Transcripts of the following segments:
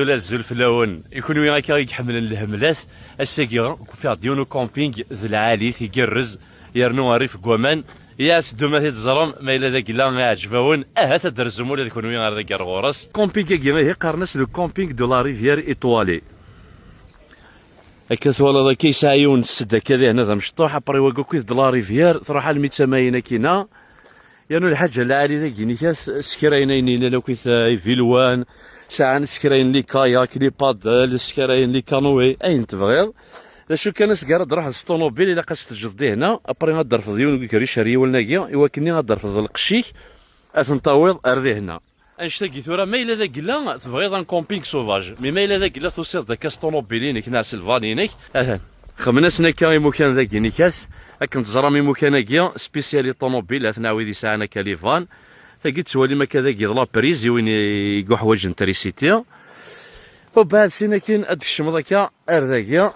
ولا الزلفلاون يكونوا هكا يحملن الهملات الساكيا فيها ديونو كومبينغ ذي العالي يقرز يرنو ريف كوامان يا سدو ما تيتزرم ما إلا ذاك لا عجباون تدرزم ولا يكونوا غير ذاك الغورس كومبينغ كيما هي قارناس لو كومبينغ دو لا ريفيير ايطوالي هكا ولا ذاك يسعيون السد هكا هنا ذا مشطوح ابري واكو كويس دو لا ريفيير تروح على 200 كينا يعني الحاجه العالي ذاك نيكاس سكراينين لو كيس فيلوان ساعة سكراين لي كاياك لي بادل سكراين لي كانوي اين تبغيض شو كان سكار تروح للطوموبيل الا قاس تجدي هنا ابري غادر في ديون كري شاريه ولناكيا ايوا كني غادر في القشيك اثنطاويض ارضي هنا انشتاقي ثورا ما الا ذاك لا تبغيض ان كومبينغ سوفاج مي ما الا ذاك لا توصل ذاك طوموبيلينك ناس الفانينيك خمنا سنكا مكان ذاك نيكاس كنت زرامي مكانكيا سبيسيالي طوموبيل اثنا ويدي ساعه كاليفان تاكي تسوالي ما كذا كي لا بريز وين يقو حوايج انتريسيتي وبعد سينا كاين هاد الشمض هكا ارداكيا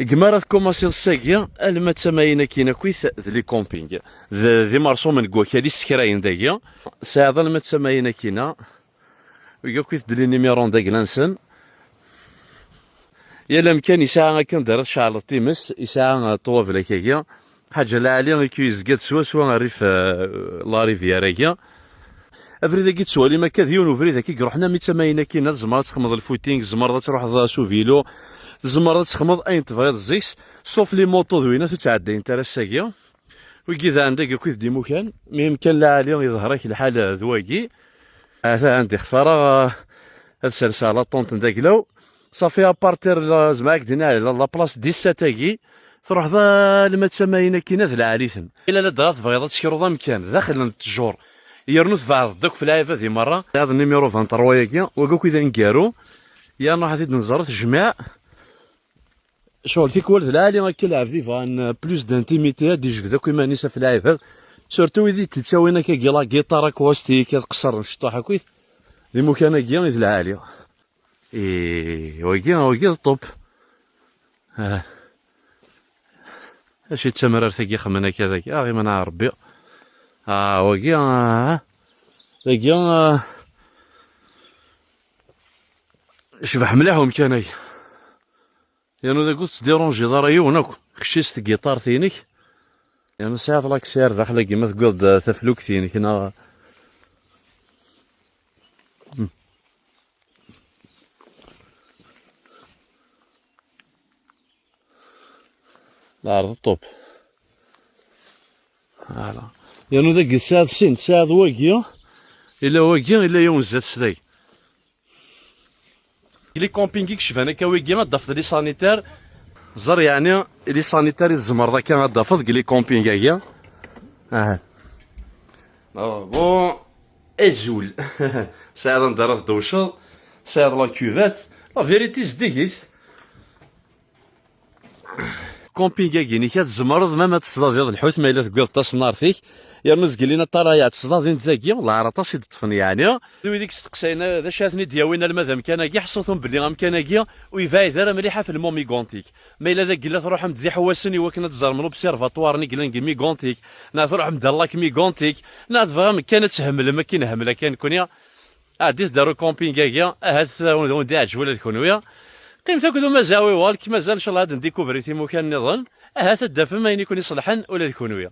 كمارات كوماسي الساكيا لما تسماينا كاينه كويس لي كومبينغ ذي مرسوم من كواكالي سكراين داكيا ساعه لما تسماينا كاينه ويقا كويس دلي نيميرون داك لانسن يا الامكان يساعة كان دارت شعر التيمس يساعة طوافل هكاكيا حاجه لا عليا كيزكات سوا ريف لا ريفييرا افريدا كي تسوالي ما كذيون وفريدا كي رحنا 200 كاين زمرات تخمض الفوتينغ زمرات تروح سو فيلو زمرات تخمض اين تبغيض الزيكس صوف لي موطو ذوينات وتعدى انت راساكيا وكي ذا عندك كويس دي مكان مي مكان لا عليا يظهرك الحاله ذواكي هذا عندي خساره هاد سلسله طونت داكلاو صافي ابارتير زعما دينا على لا بلاص 17 تروح ذا لما تسماينا كاينه العاليثن الا لا دغات بغيضات تشكرو ذا مكان داخل التجور يرنوث بعض دوك في العيفه ذي مره هذا النيميرو 23 ياكي وكاك اذا نكارو يا نروح هذه نزرت الجماع شغل تيك ولد العالي هكا لعب ذي فان بلوس دانتيميتي دي جبد كيما نيسا في العيفه سورتو إذا تتساوينا كي لا كيطاره كواستي كتقصر الشطوحه كويس ذي مكان كيا ذي العاليه وكي الطوب اش التمرار ثاكي خمنا كذاك غير ما نعرف ربي وكي ثاكي شبح مليح ومكاني يعني ذاك تديرونجي ضريو هناك خشيست الجيتار ثينك يعني ساعات لاك سير داخله كيما تقول تفلوك ثينك هنا العرض الطوب فوالا يعني ذاك الساعة سين ساعة واقية إلا يوم زاد سداي لي كومبينغ كشف انا كواقية ما ضافت لي سانيتير زر يعني لي سانيتير الزمر ذاك ما ضافت لي كومبينغ هكا بون ازول ساعة ندار دوشة ساعة لا كوفات لا فيريتي زديكيت كومبينغ كايني كتزمرض ما تصدى ديال الحوت ما الا تقول طاس النار فيك يا نوز قال لنا طرايات تصدى دين ذاكيا والله عرا طاس يطفن يعني ويديك استقسينا ذا شاتني دياوينا المذا كان كي حصوتهم باللي غامكان كيا ويفايد راه مليحه في المومي كونتيك ما الا ذاك قال تروح عند ذي حواسني وكنا تزرمنو بسيرفاتوار نقول مي كونتيك تروح عند لاك مي كونتيك فغا كانت تهمل ما كاين همله كان كونيا ديت دارو كومبينغ كاكيا هاد ودي عجبو ولا كونويا قيمت هكذا مازال والك مازال ان شاء الله غادي نديكوفري في مكان نظن تدافع ما يكون يصلحن ولا تكونويا